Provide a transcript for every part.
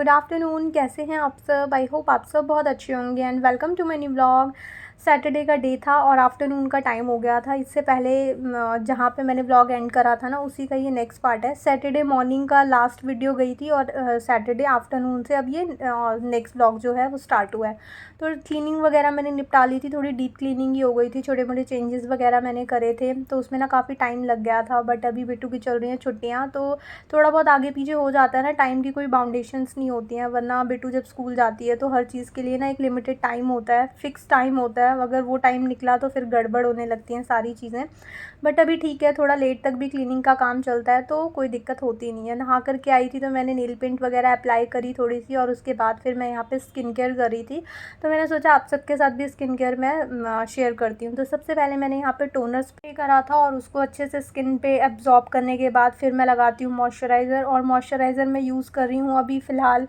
Good afternoon. कैसे हैं आप सब? आई होप आप सब बहुत अच्छे होंगे and welcome to my new vlog. Saturday का डे था और आफ्टरनून का टाइम हो गया था। इससे पहले जहाँ पे मैंने व्लॉग एंड करा था ना, उसी का ये नेक्स्ट पार्ट है। सैटरडे मॉर्निंग का लास्ट वीडियो गई थी और सैटरडे आफ्टरनून से अब ये नेक्स्ट व्लॉग जो है वो स्टार्ट हुआ है। तो क्लीनिंग वगैरह मैंने निपटा ली थी, थोड़ी डीप क्लीनिंग ही हो गई थी, छोटे मोटे चेंजेस वगैरह मैंने करे थे, तो उसमें ना काफ़ी टाइम लग गया था। बट अभी बिट्टू की चल रही हैं छुट्टियाँ, तो थोड़ा बहुत आगे पीछे हो जाता है ना, टाइम की कोई बाउंडेशंस नहीं होती हैं। वरना बिट्टू जब स्कूल जाती है तो हर चीज़ के लिए ना एक लिमिटेड टाइम होता है, फिक्स टाइम होता है। अगर वो टाइम निकला तो फिर गड़बड़ होने लगती हैं सारी चीज़ें। बट अभी ठीक है, थोड़ा लेट तक भी क्लीनिंग का काम चलता है तो कोई दिक्कत होती नहीं है। नहा करके आई थी तो मैंने नेल पेंट वगैरह अप्लाई करी थोड़ी सी, और उसके बाद फिर मैं यहाँ पे स्किन केयर कर रही थी। तो मैंने सोचा आप सबके साथ भी स्किन केयर मैं शेयर करती हूँ। तो सबसे पहले मैंने यहाँ पे टोनर स्प्रे करा था और उसको अच्छे से स्किन पे एब्जॉर्ब करने के बाद फिर मैं लगाती हूँ मॉइस्चराइज़र। और मॉइस्चराइज़र मैं यूज़ कर रही हूँ अभी फ़िलहाल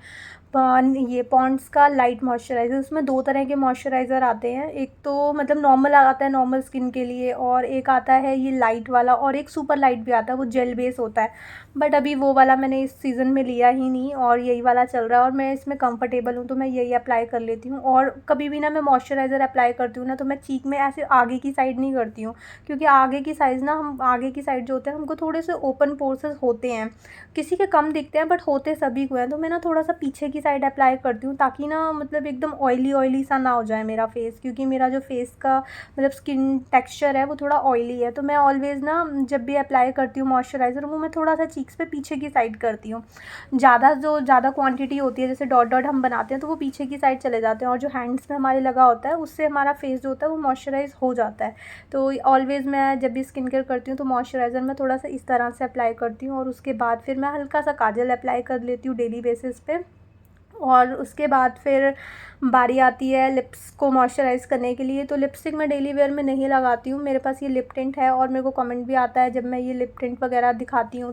ये पॉन्ड्स का लाइट मॉइस्चराइज़र। उसमें दो तरह के मॉइस्चराइज़र आते हैं, एक तो मतलब नॉर्मल आता है नॉर्मल स्किन के लिए, और एक आता है ये लाइट वाला, और एक सुपर लाइट भी आता है, वो जेल बेस होता है। बट अभी वो वाला मैंने इस सीज़न में लिया ही नहीं और यही वाला चल रहा है और मैं इसमें कंफर्टेबल हूँ तो मैं यही अप्लाई कर लेती हूँ। और कभी भी ना मैं मॉइस्चराइज़र अप्लाई करती हूँ ना, तो मैं चीक में ऐसे आगे की साइड नहीं करती हूँ, क्योंकि आगे की साइज़ ना, हम आगे की साइड जो होते हैं हमको थोड़े से ओपन पोर्सेस होते हैं, किसी के कम दिखते हैं बट होते सभी को हैं। तो मैं ना थोड़ा सा पीछे की साइड अप्लाई करती हूँ, ताकि ना मतलब एकदम ऑयली ऑयली सा ना हो जाए मेरा फेस, क्योंकि मेरा जो फेस का मतलब स्किन टेक्सचर है वो थोड़ा ऑयली है। तो मैं ऑलवेज़ ना जब भी अप्लाई करती हूँ मॉइस्चराइज़र, वो मैं थोड़ा सा चीक्स पे पीछे की साइड करती हूँ। ज़्यादा क्वांटिटी होती है, जैसे डॉट डॉट हम बनाते हैं तो वो पीछे की साइड चले जाते हैं, और जो हैंड्स में हमारे लगा होता है उससे हमारा फेस जो होता है वो मॉइस्चराइज़ हो जाता है। तो ऑलवेज़ मैं जब भी स्किन केयर करती हूँ तो मॉइस्चराइज़र मैं थोड़ा सा इस तरह से अप्लाई करती हूँ, और उसके बाद फिर मैं हल्का सा काजल अप्लाई कर लेती हूँ डेली बेसिस पे। और उसके बाद फिर बारी आती है लिप्स को मॉइस्चराइज़ करने के लिए। तो लिपस्टिक मैं डेली वेयर में नहीं लगाती हूँ, मेरे पास ये लिप टिंट है और मेरे को कमेंट भी आता है जब मैं ये लिप टिंट वगैरह दिखाती हूँ।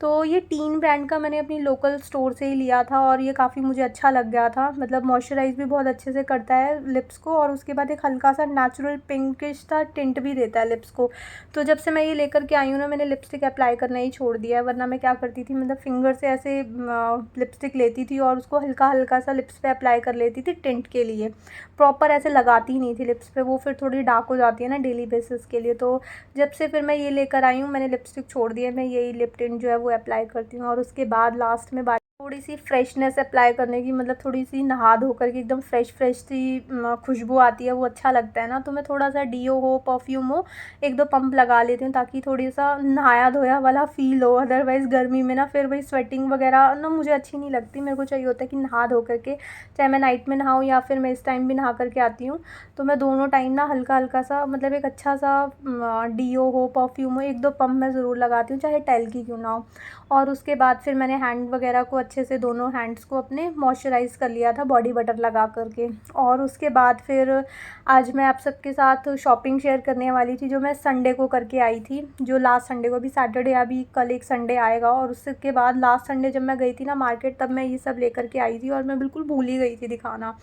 तो ये टीन ब्रांड का मैंने अपनी लोकल स्टोर से ही लिया था और ये काफ़ी मुझे अच्छा लग गया था। मतलब मॉइस्चराइज़ भी बहुत अच्छे से करता है लिप्स को, और उसके बाद एक हल्का सा नेचुरल पिंकिश सा टिंट भी देता है लिप्स को। तो जब से मैं ये लेकर के आई हूँ ना, मैंने लिपस्टिक अप्लाई करना ही छोड़ दिया है। वरना मैं क्या करती थी, मतलब फिंगर से ऐसे लिपस्टिक लेती थी और उसको हल्का हल्का सा लिप्स पे अप्लाई कर लेती थी टिंट के लिए, प्रॉपर ऐसे लगाती ही नहीं थी लिप्स पे, वो फिर थोड़ी डार्क हो जाती है ना डेली बेसिस के लिए। तो जब से फिर मैं ये लेकर आई हूँ, मैंने लिपस्टिक छोड़ दिया, मैं यही लिप टिंट जो है वो अप्लाई करती हूँ। और उसके बाद लास्ट में थोड़ी सी फ्रेशनेस अप्लाई करने की, मतलब थोड़ी सी नहा धो करके एकदम फ्रेश फ्रेश सी खुशबू आती है, वो अच्छा लगता है ना। तो मैं थोड़ा सा डीओ हो परफ्यूम हो एक दो पंप लगा लेती हूँ, ताकि थोड़ी सा नहाया धोया वाला फ़ील हो। अदरवाइज़ गर्मी में ना फिर वही स्वेटिंग वगैरह ना मुझे अच्छी नहीं लगती। मेरे को चाहिए होता है कि नहा धो करके, चाहे मैं नाइट में नहाऊँ या फिर मैं इस टाइम भी नहा करके आती हूँ, तो मैं दोनों टाइम ना हल्का हल्का सा, मतलब एक अच्छा सा डीओ हो परफ्यूम हो एक दो पंप मैं ज़रूर लगाती हूँ, चाहे टेल की क्यों ना हो। और उसके बाद फिर मैंने हैंड वगैरह को अच्छे से दोनों हैंड्स को अपने मॉइस्चराइज़ कर लिया था बॉडी बटर लगा करके। और उसके बाद फिर आज मैं आप सबके साथ शॉपिंग शेयर करने वाली थी, जो मैं संडे को करके आई थी, जो लास्ट संडे को। अभी सैटरडे, अभी कल एक संडे आएगा, और उसके बाद लास्ट संडे जब मैं गई थी ना मार्केट, तब मैं ये सब लेकर के आई थी और मैं बिल्कुल भूल ही गई थी दिखाना।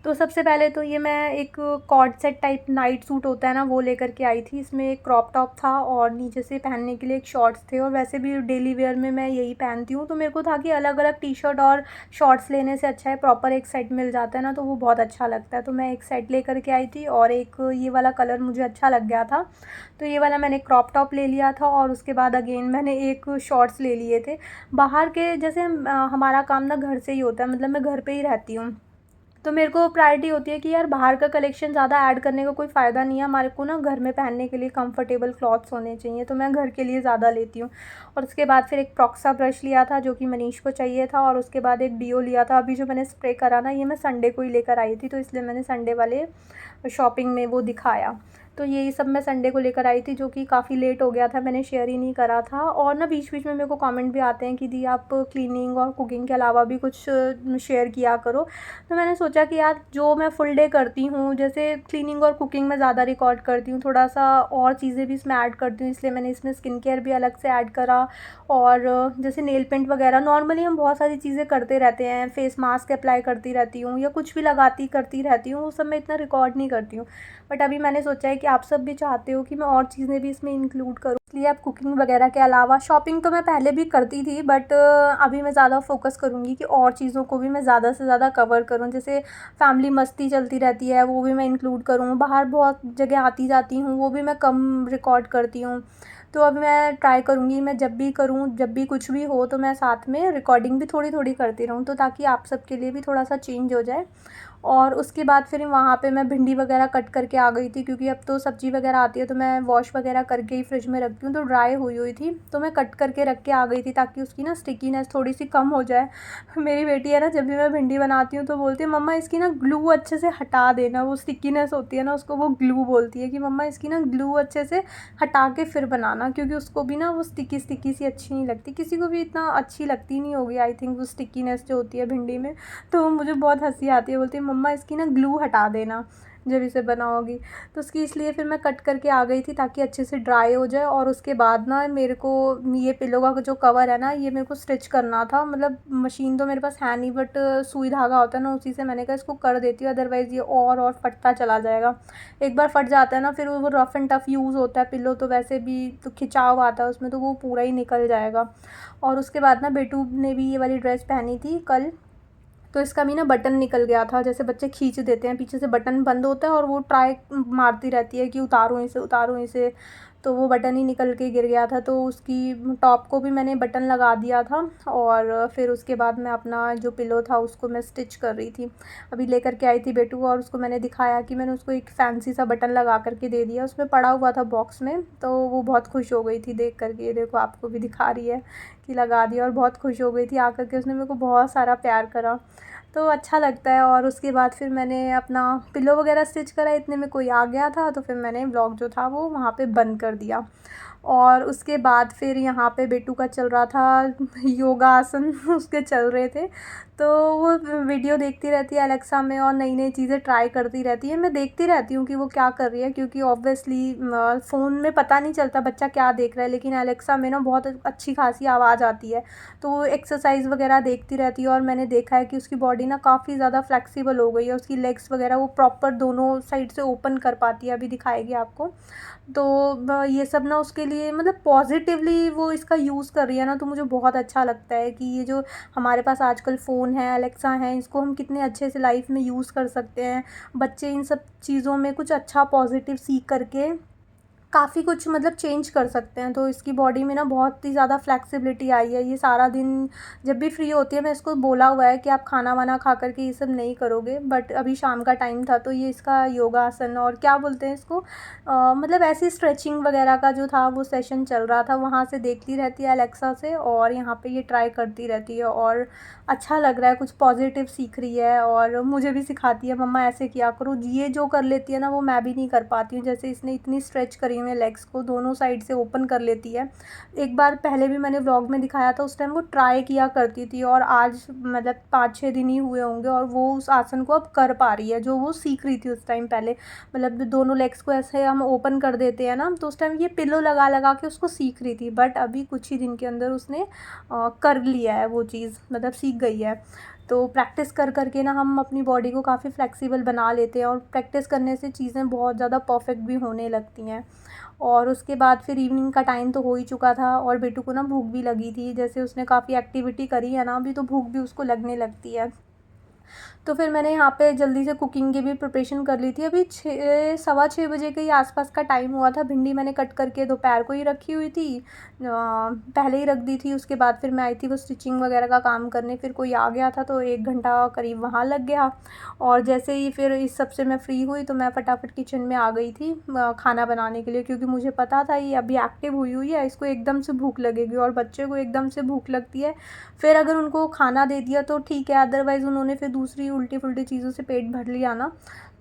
तो सबसे पहले तो ये मैं एक co-ord set type night suit होता है ना, वो लेकर के आई थी। इसमें एक क्रॉप टॉप था और नीचे से पहनने के लिए एक शॉर्ट्स थे, और वैसे भी डेली वेयर में मैं यही पहनती हूँ। तो मेरे को था कि अलग अलग टी शर्ट और शॉर्ट्स लेने से अच्छा है प्रॉपर एक सेट मिल जाता है ना, तो वो बहुत अच्छा लगता है। तो मैं एक सेट लेकर के आई थी, और एक ये वाला कलर मुझे अच्छा लग गया था, तो ये वाला मैंने क्रॉप टॉप ले लिया था। और उसके बाद अगेन मैंने एक शॉर्ट्स ले लिए थे बाहर के। जैसे हमारा काम ना घर से ही होता है, मतलब मैं घर पे ही रहती हूँ, तो मेरे को प्रायोरिटी होती है कि यार बाहर का कलेक्शन ज़्यादा ऐड करने का कोई फ़ायदा नहीं है, हमारे को ना घर में पहनने के लिए कंफर्टेबल क्लॉथ्स होने चाहिए, तो मैं घर के लिए ज़्यादा लेती हूँ। और उसके बाद फिर एक प्रॉक्सा ब्रश लिया था जो कि मनीष को चाहिए था, और उसके बाद एक डीओ लिया था। अभी जो मैंने स्प्रे करा ना, ये मैं संडे को ही लेकर आई थी, तो इसलिए मैंने संडे वाले शॉपिंग में वो दिखाया। तो यही सब मैं संडे को लेकर आई थी, जो कि काफ़ी लेट हो गया था, मैंने शेयर ही नहीं करा था। और ना बीच बीच में मेरे को कमेंट भी आते हैं कि दी आप क्लीनिंग और कुकिंग के अलावा भी कुछ शेयर किया करो। तो मैंने सोचा कि यार जो मैं फुल डे करती हूँ, जैसे क्लीनिंग और कुकिंग में ज़्यादा रिकॉर्ड करती हूँ, थोड़ा सा और चीज़ें भी इसमें ऐड करती हूँ, इसलिए मैंने इसमें स्किन केयर भी अलग से ऐड करा। और जैसे नेल पेंट वगैरह नॉर्मली हम बहुत सारी चीज़ें करते रहते हैं, फेस मास्क अप्लाई करती रहती हूँ या कुछ भी करती रहती हूँ, वो सब मैं इतना रिकॉर्ड नहीं करती हूँ। बट अभी मैंने सोचा है कि आप सब भी चाहते हो कि मैं और चीज़ें भी इसमें इंक्लूड करूँ। इसलिए अब कुकिंग वगैरह के अलावा शॉपिंग तो मैं पहले भी करती थी, बट अभी मैं ज़्यादा फ़ोकस करूँगी कि और चीज़ों को भी मैं ज़्यादा से ज़्यादा कवर करूँ। जैसे फैमिली मस्ती चलती रहती है, वो भी मैं इंक्लूड करूँ। बाहर बहुत जगह आती जाती हूँ, वो भी मैं कम रिकॉर्ड करती हूँ। तो अब मैं ट्राई करूँगी, मैं जब भी करूँ, जब भी कुछ भी हो, तो मैं साथ में रिकॉर्डिंग भी थोड़ी थोड़ी करती रहूँ, तो ताकि आप सबके लिए भी थोड़ा सा चेंज हो जाए। और उसके बाद फिर वहाँ पे मैं भिंडी वगैरह कट करके आ गई थी, क्योंकि अब तो सब्ज़ी वगैरह आती है तो मैं वॉश वगैरह करके ही फ्रिज में रखती हूँ, तो ड्राई हुई हुई थी, तो मैं कट करके रख के आ गई थी ताकि उसकी ना स्टिकीनेस थोड़ी सी कम हो जाए। मेरी बेटी है ना, जब भी मैं भिंडी बनाती हूँ तो बोलती है, मम्मा इसकी ना ग्लू अच्छे से हटा देना। वो स्टिकीनेस होती है ना, उसको वो ग्लू बोलती है कि मम्मा इसकी ना ग्लू अच्छे से हटा के फिर बनाना, क्योंकि उसको भी ना वो स्टिकी स्टिकी सी अच्छी नहीं लगती, किसी को भी इतना अच्छी लगती नहीं होगी आई थिंक वो स्टिकीनेस जो होती है भिंडी में। तो मुझे बहुत हंसी आती है, बोलती है मम्मा इसकी ना ग्लू हटा देना जब इसे बनाओगी। तो उसकी इसलिए फिर मैं कट करके आ गई थी ताकि अच्छे से ड्राई हो जाए। और उसके बाद ना मेरे को ये पिलो का जो कवर है ना, ये मेरे को स्टिच करना था। मतलब मशीन तो मेरे पास है नहीं, बट सुई धागा होता है ना, उसी से मैंने कहा इसको कर देती हूँ, अदरवाइज़ ये और फटता चला जाएगा। एक बार फट जाता है ना, फिर वो रफ़ एंड टफ़ यूज़ होता है पिलो, तो वैसे भी तो खिंचाव आता है उसमें, तो वो पूरा ही निकल जाएगा। और उसके बाद ना बेटू ने भी ये वाली ड्रेस पहनी थी कल, तो इसका भी ना बटन निकल गया था। जैसे बच्चे खींच देते हैं, पीछे से बटन बंद होता है और वो ट्राई मारती रहती है कि उतारूँ इसे, उतारूँ इसे, तो वो बटन ही निकल के गिर गया था। तो उसकी टॉप को भी मैंने बटन लगा दिया था, और फिर उसके बाद मैं अपना जो पिलो था उसको मैं स्टिच कर रही थी। अभी लेकर के आई थी बेटू, और उसको मैंने दिखाया कि मैंने उसको एक फैंसी सा बटन लगा करके दे दिया, उसमें पड़ा हुआ था बॉक्स में। तो वो बहुत खुश हो गई थी देख करके, ये देखो आपको भी दिखा रही है कि लगा दिया, और बहुत खुश हो गई थी आकर के, उसने मेरे को बहुत सारा प्यार करा, तो अच्छा लगता है। और उसके बाद फिर मैंने अपना पिलो वगैरह स्टिच करा, इतने में कोई आ गया था, तो फिर मैंने व्लॉग जो था वो वहाँ पे बंद कर दिया। और उसके बाद फिर यहाँ पे बेटू का चल रहा था योगा आसन उसके चल रहे थे, तो वो वीडियो देखती रहती है अलेक्सा में, और नई नई चीज़ें ट्राई करती रहती है। मैं देखती रहती हूँ कि वो क्या कर रही है, क्योंकि ऑब्वियसली फ़ोन में पता नहीं चलता बच्चा क्या देख रहा है, लेकिन अलेक्सा में ना बहुत अच्छी खासी आवाज़ आती है, तो वो एक्सरसाइज़ वगैरह देखती रहती है। और मैंने देखा है कि उसकी बॉडी ना काफ़ी ज़्यादा फ्लेक्सिबल हो गई है, उसकी लेग्स वगैरह वो प्रॉपर दोनों साइड से ओपन कर पाती है, अभी दिखाएगी आपको। तो ये सब ना उसके लिए मतलब पॉजिटिवली वो इसका यूज़ कर रही है ना, तो मुझे बहुत अच्छा लगता है कि ये जो हमारे पास आजकल फ़ोन है, अलेक्सा है, इसको हम कितने अच्छे से लाइफ में यूज़ कर सकते हैं। बच्चे इन सब चीज़ों में कुछ अच्छा पॉजिटिव सीख करके काफ़ी कुछ मतलब चेंज कर सकते हैं। तो इसकी बॉडी में ना बहुत ही ज़्यादा फ्लेक्सिबिलिटी आई है। ये सारा दिन जब भी फ्री होती है, मैं इसको बोला हुआ है कि आप खाना वाना खा कर के ये सब नहीं करोगे, बट अभी शाम का टाइम था, तो ये इसका योगासन और क्या बोलते हैं इसको, मतलब ऐसी स्ट्रेचिंग वगैरह का जो था वो सेशन चल रहा था, वहाँ से देखती रहती है अलेक्सा से, और यहाँ पे ये ट्राई करती रहती है, और अच्छा लग रहा है, कुछ पॉजिटिव सीख रही है। और मुझे भी सिखाती है, मम्मा ऐसे किया करो। ये जो कर लेती है ना, वो मैं भी नहीं कर पाती हूँ। जैसे इसने इतनी स्ट्रेच करी हुई है, लेग्स को दोनों साइड से ओपन कर लेती है। एक बार पहले भी मैंने व्लॉग में दिखाया था, उस टाइम वो ट्राई किया करती थी, और आज मतलब 5-6 दिन ही हुए होंगे और वो उस आसन को अब कर पा रही है, जो वो सीख रही थी उस टाइम पहले। मतलब दोनों लेग्स को ऐसे हम ओपन कर देते हैं ना, तो उस टाइम ये पिलो लगा लगा के उसको सीख रही थी, बट अभी कुछ ही दिन के अंदर उसने कर लिया है वो चीज़, मतलब सीख गई है। तो प्रैक्टिस कर कर के ना हम अपनी बॉडी को काफ़ी फ्लेक्सिबल बना लेते हैं, और प्रैक्टिस करने से चीज़ें बहुत ज़्यादा परफेक्ट भी होने लगती हैं। और उसके बाद फिर इवनिंग का टाइम तो हो ही चुका था, और बेटू को ना भूख भी लगी थी, जैसे उसने काफ़ी एक्टिविटी करी है ना अभी, तो भूख भी उसको लगने लगती है। तो फिर मैंने यहाँ पे जल्दी से कुकिंग की भी प्रिपरेशन कर ली थी। अभी 6 सवा 6 बजे के ही आसपास का टाइम हुआ था। भिंडी मैंने कट करके दोपहर को ही रखी हुई थी, पहले ही रख दी थी। उसके बाद फिर मैं आई थी वो स्टिचिंग वगैरह का काम करने, फिर कोई आ गया था तो 1 घंटा करीब वहाँ लग गया। और जैसे ही फिर इस सब से मैं फ्री हुई, तो मैं फटाफट किचन में आ गई थी खाना बनाने के लिए, क्योंकि मुझे पता था ये अभी एक्टिव हुई हुई है, इसको एकदम से भूख लगेगी, और बच्चे को एकदम से भूख लगती है। फिर अगर उनको खाना दे दिया तो ठीक है, अदरवाइज़ उन्होंने फिर दूसरी उल्टी फुल्टी चीज़ों से पेट भर लिया ना,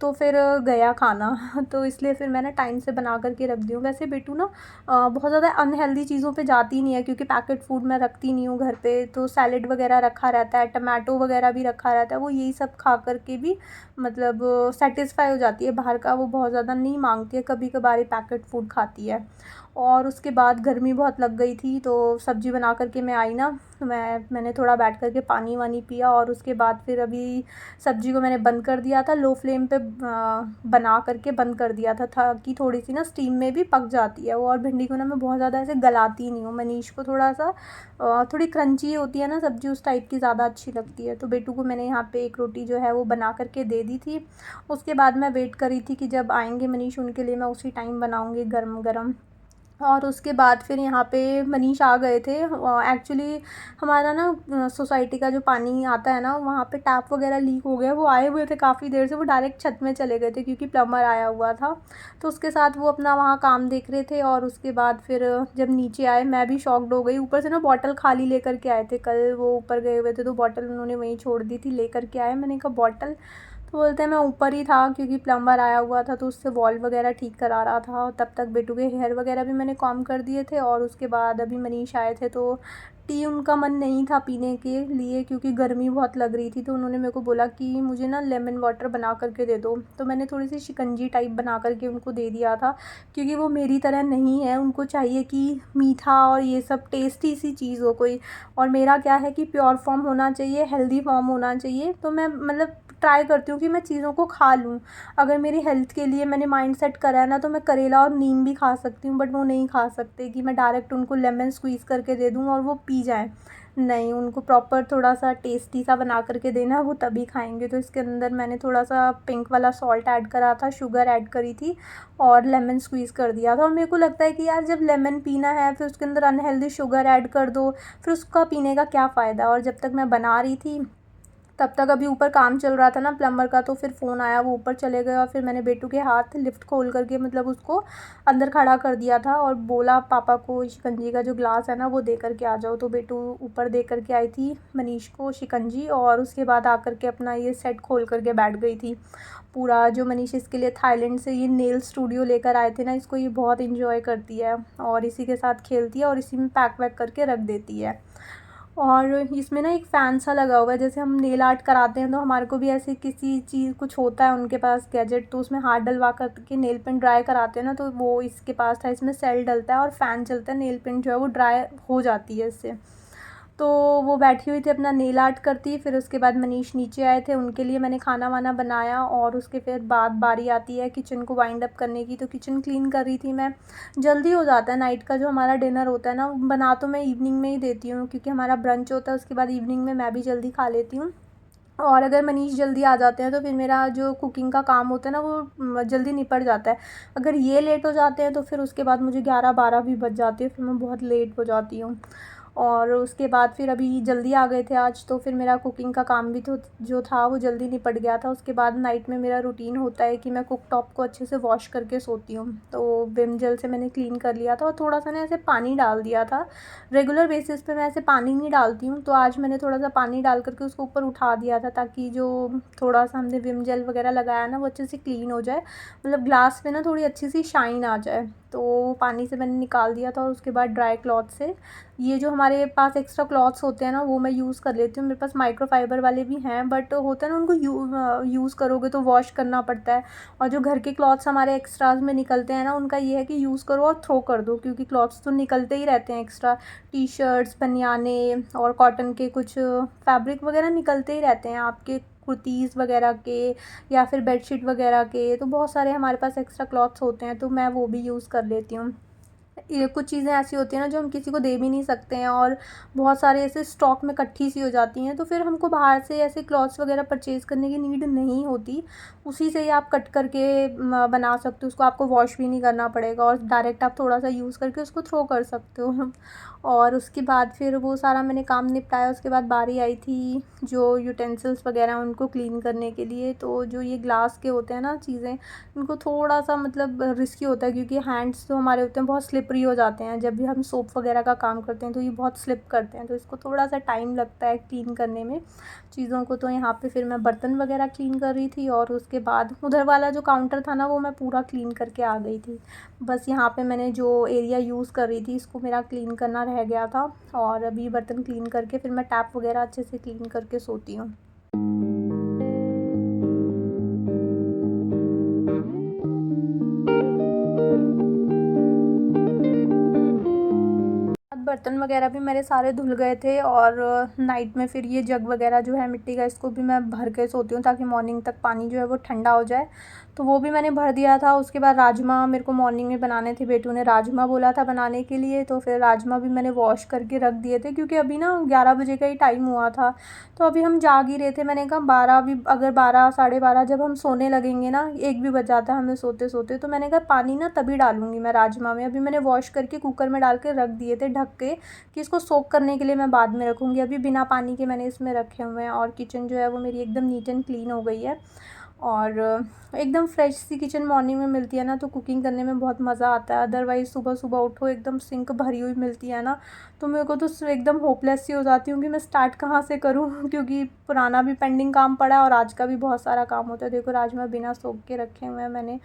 तो फिर गया खाना तो इसलिए फिर मैं ना टाइम से बना कर के रख दी हूँ। वैसे बेटू ना बहुत ज़्यादा अनहेल्दी चीज़ों पे जाती नहीं है, क्योंकि पैकेट फूड मैं रखती नहीं हूँ घर पे, तो सैलेड वगैरह रखा रहता है, टमाटो वगैरह भी रखा रहता है, वो यही सब खा कर के भी मतलब सेटिस्फाई हो जाती है। बाहर का वो बहुत ज़्यादा नहीं मांगती है, कभी कभार ही पैकेट फूड खाती है। और उसके बाद गर्मी बहुत लग गई थी, तो सब्ज़ी बना कर के मैं आई ना, तो मैंने थोड़ा बैठ कर के पानी वानी पिया, और उसके बाद फिर अभी सब्ज़ी को मैंने बंद कर दिया था, लो फ्लेम पे बना कर के बंद कर दिया था कि थोड़ी सी ना स्टीम में भी पक जाती है वो। और भिंडी को ना मैं बहुत ज़्यादा ऐसे गलाती नहीं हूँ, मनीष को थोड़ा सा थोड़ी क्रंची होती है ना सब्ज़ी, उस टाइप की ज़्यादा अच्छी लगती है। तो बेटू को मैंने यहाँ पे एक रोटी जो है वो बना कर के दे दी थी। उसके बाद मैं वेट करी थी कि जब आएंगे मनीष उनके लिए मैं उसी टाइम बनाऊँगी गरम गरम। और उसके बाद फिर यहाँ पे मनीष आ गए थे। एक्चुअली हमारा ना सोसाइटी का जो पानी आता है ना, वहाँ पे टैप वगैरह लीक हो गया। वो आए हुए थे काफ़ी देर से, वो डायरेक्ट छत में चले गए थे क्योंकि प्लम्बर आया हुआ था। तो उसके साथ वो अपना वहाँ काम देख रहे थे। और उसके बाद फिर जब नीचे आए मैं भी शॉक्ड हो गई। ऊपर से ना बॉटल खाली लेकर के आए थे, कल वो ऊपर गए हुए थे तो बॉटल उन्होंने वहीं छोड़ दी थी, लेकर के आए। मैंने कहा बॉटल, तो बोलते हैं मैं ऊपर ही था क्योंकि प्लम्बर आया हुआ था तो उससे वॉल्व वगैरह ठीक करा रहा था। और तब तक बेटू के हेयर वगैरह भी मैंने कॉम्ब कर दिए थे। और उसके बाद अभी मनीष आए थे तो टी उनका मन नहीं था पीने के लिए क्योंकि गर्मी बहुत लग रही थी। तो उन्होंने मेरे को बोला कि मुझे ना लेमन वाटर बना करके दे दो। तो मैंने थोड़ी सी शिकंजी टाइप बना करके उनको दे दिया था क्योंकि वो मेरी तरह नहीं है, उनको चाहिए कि मीठा और ये सब टेस्टी सी चीज़ हो कोई। और मेरा क्या है कि प्योर फॉर्म होना चाहिए, हेल्दी फॉर्म होना चाहिए। तो मैं मतलब ट्राई करती हूँ कि मैं चीज़ों को खा लूँ। अगर मेरी हेल्थ के लिए मैंने माइंड सेट करा है ना, तो मैं करेला और नीम भी खा सकती हूँ, बट वो नहीं खा सकते कि मैं डायरेक्ट उनको लेमन स्क्वीज़ करके दे दूँ और वो पी जाएँ। नहीं, उनको प्रॉपर थोड़ा सा टेस्टी सा बना करके देना, वो तभी खाएंगे। तो इसके अंदर मैंने थोड़ा सा पिंक वाला सॉल्ट ऐड करा था, शुगर ऐड करी थी और लेमन स्क्वीज़ कर दिया था। और मेरे को लगता है कि यार जब लेमन पीना है फिर उसके अंदर अनहेल्दी शुगर ऐड कर दो, फिर उसका पीने का क्या फ़ायदा। और जब तक मैं बना रही थी तब तक अभी ऊपर काम चल रहा था ना प्लम्बर का, तो फिर फ़ोन आया, वो ऊपर चले गए। और फिर मैंने बेटू के हाथ लिफ्ट खोल करके मतलब उसको अंदर खड़ा कर दिया था और बोला पापा को शिकंजी का जो ग्लास है ना वो दे करके आ जाओ। तो बेटू ऊपर दे करके आई थी मनीष को शिकंजी, और उसके बाद आकर के अपना ये सेट खोल करके बैठ गई थी पूरा। जो मनीष इसके लिए थाईलैंड से ये नेल स्टूडियो लेकर आए थे ना, इसको ये बहुत इंजॉय करती है और इसी के साथ खेलती है और इसी में पैक वैक करके रख देती है। और इसमें ना एक फ़ैन सा लगा हुआ है, जैसे हम नेल आर्ट कराते हैं तो हमारे को भी ऐसे किसी चीज़ कुछ होता है उनके पास गैजेट, तो उसमें हाथ डलवा कर के नेल पेंट ड्राई कराते हैं ना, तो वो इसके पास था। इसमें सेल डलता है और फ़ैन चलता है, नेल पेंट जो है वो ड्राई हो जाती है इससे। तो वो बैठी हुई थी अपना नेल आर्ट करती। फिर उसके बाद मनीष नीचे आए थे, उनके लिए मैंने खाना वाना बनाया। और उसके फिर बाद बारी आती है किचन को वाइंड अप करने की, तो किचन क्लीन कर रही थी मैं। जल्दी हो जाता है नाइट का जो हमारा डिनर होता है ना, बना तो मैं इवनिंग में ही देती हूँ क्योंकि हमारा ब्रंच होता है, उसके बाद इवनिंग में मैं भी जल्दी खा लेती हूँ। और अगर मनीष जल्दी आ जाते हैं तो फिर मेरा जो कुकिंग का काम होता है ना वो जल्दी निपट जाता है। अगर ये लेट हो जाते हैं तो फिर उसके बाद मुझे 11-12 भी बज जाती है, फिर मैं बहुत लेट हो जाती हूँ। और उसके बाद फिर अभी जल्दी आ गए थे आज, तो फिर मेरा कुकिंग का काम भी तो जो था वो जल्दी निपट गया था। उसके बाद नाइट में मेरा रूटीन होता है कि मैं कुक टॉप को अच्छे से वॉश करके सोती हूँ। तो विम जेल से मैंने क्लीन कर लिया था और थोड़ा सा ना ऐसे पानी डाल दिया था। रेगुलर बेसिस पे मैं ऐसे पानी नहीं डालती हूँ, तो आज मैंने थोड़ा सा पानी डाल करके उसको ऊपर उठा दिया था ताकि जो थोड़ा सा हमने विम जेल वगैरह लगाया ना वो अच्छे से क्लीन हो जाए, मतलब ग्लास पे ना थोड़ी अच्छी सी शाइन आ जाए। तो पानी से मैंने निकाल दिया था और उसके बाद ड्राई क्लॉथ से, ये जो हमारे पास एक्स्ट्रा क्लॉथ्स होते हैं ना वो मैं यूज़ कर लेती हूँ। मेरे पास माइक्रोफाइबर वाले भी हैं, बट होता है ना उनको यूज़ करोगे तो वॉश करना पड़ता है। और जो घर के क्लॉथ्स हमारे एक्स्ट्राज में निकलते हैं ना, उनका ये है कि यूज़ करो और थ्रो कर दो क्योंकि क्लॉथ्स तो निकलते ही रहते हैं एक्स्ट्रा। टी शर्ट्स, बनियाने और कॉटन के कुछ फैब्रिक वगैरह निकलते ही रहते हैं आपके, कुर्तीज़ वगैरह के या फिर बेडशीट वगैरह के। तो बहुत सारे हमारे पास एक्स्ट्रा क्लॉथ्स होते हैं, तो मैं वो भी यूज़ कर लेती हूँ। ये कुछ चीज़ें ऐसी होती हैं ना जो हम किसी को दे भी नहीं सकते हैं, और बहुत सारे ऐसे स्टॉक में इकट्ठी सी हो जाती हैं, तो फिर हमको बाहर से ऐसे क्लॉथ्स वगैरह परचेज़ करने की नीड नहीं होती। उसी से ही आप कट करके बना सकते हो, उसको आपको वॉश भी नहीं करना पड़ेगा और डायरेक्ट आप थोड़ा सा यूज़ करके उसको थ्रो कर सकते हो। और उसके बाद फिर वो सारा मैंने काम निपटाया। उसके बाद बारी आई थी जो यूटेंसिल्स वगैरह उनको क्लीन करने के लिए। तो जो ये ग्लास के होते हैं ना चीज़ें, इनको थोड़ा सा मतलब रिस्की होता है क्योंकि हैंड्स जो हमारे होते हैं बहुत स्लिपरी हो जाते हैं। जब भी हम सोप वगैरह का काम करते हैं तो ये बहुत स्लिप करते हैं, तो इसको थोड़ा सा टाइम लगता है क्लीन करने में चीज़ों को। तो यहाँ पे फिर मैं बर्तन वगैरह क्लीन कर रही थी और उसके बाद उधर वाला जो काउंटर था ना वो मैं पूरा क्लीन करके आ गई थी। बस यहाँ पे मैंने जो एरिया यूज़ कर रही थी इसको मेरा क्लीन करना रह गया था। और अभी बर्तन क्लीन करके फिर मैं टैप वगैरह अच्छे से क्लीन करके सोती हूँ। बर्तन वगैरह भी मेरे सारे धुल गए थे और नाइट में फिर ये जग वगैरह जो है मिट्टी का, इसको भी मैं भर के सोती हूँ ताकि मॉर्निंग तक पानी जो है वो ठंडा हो जाए। तो वो भी मैंने भर दिया था। उसके बाद राजमा मेरे को मॉर्निंग में बनाने थे, बेटू ने राजमा बोला था बनाने के लिए, तो फिर राजमा भी मैंने वॉश करके रख दिए थे क्योंकि अभी ना 11 बजे का ही टाइम हुआ था। तो अभी हम जाग ही रहे थे। मैंने कहा 12 भी, अगर 12 साढ़े 12 जब हम सोने लगेंगे ना, 1 भी बज जाता है हमें सोते सोते, तो मैंने कहा पानी ना तभी डालूंगी मैं राजमा में। अभी मैंने वॉश करके कुकर में डाल के रख दिए थे ढक के कि इसको सोक करने के लिए मैं बाद में रखूँगी। अभी बिना पानी के मैंने इसमें रखे हुए हैं और किचन जो है वो मेरी एकदम नीट एंड क्लीन हो गई है और एकदम फ्रेश सी किचन मॉर्निंग में मिलती है ना, तो कुकिंग करने में बहुत मज़ा आता है। अदरवाइज़ सुबह सुबह उठो एकदम सिंक भरी हुई मिलती है ना, तो मेरे को तो एकदम होपलेस सी हो जाती हूँ कि मैं स्टार्ट कहाँ से करूँ क्योंकि पुराना भी पेंडिंग काम पड़ा है और आज का भी बहुत सारा काम होता है। देखो राजमा बिना सोख के रखे हुए हैं मैंने।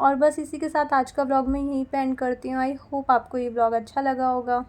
और बस इसी के साथ आज का व्लॉग मैं यहीं पे एंड करती हूँ। आई होप आपको ये व्लॉग अच्छा लगा होगा।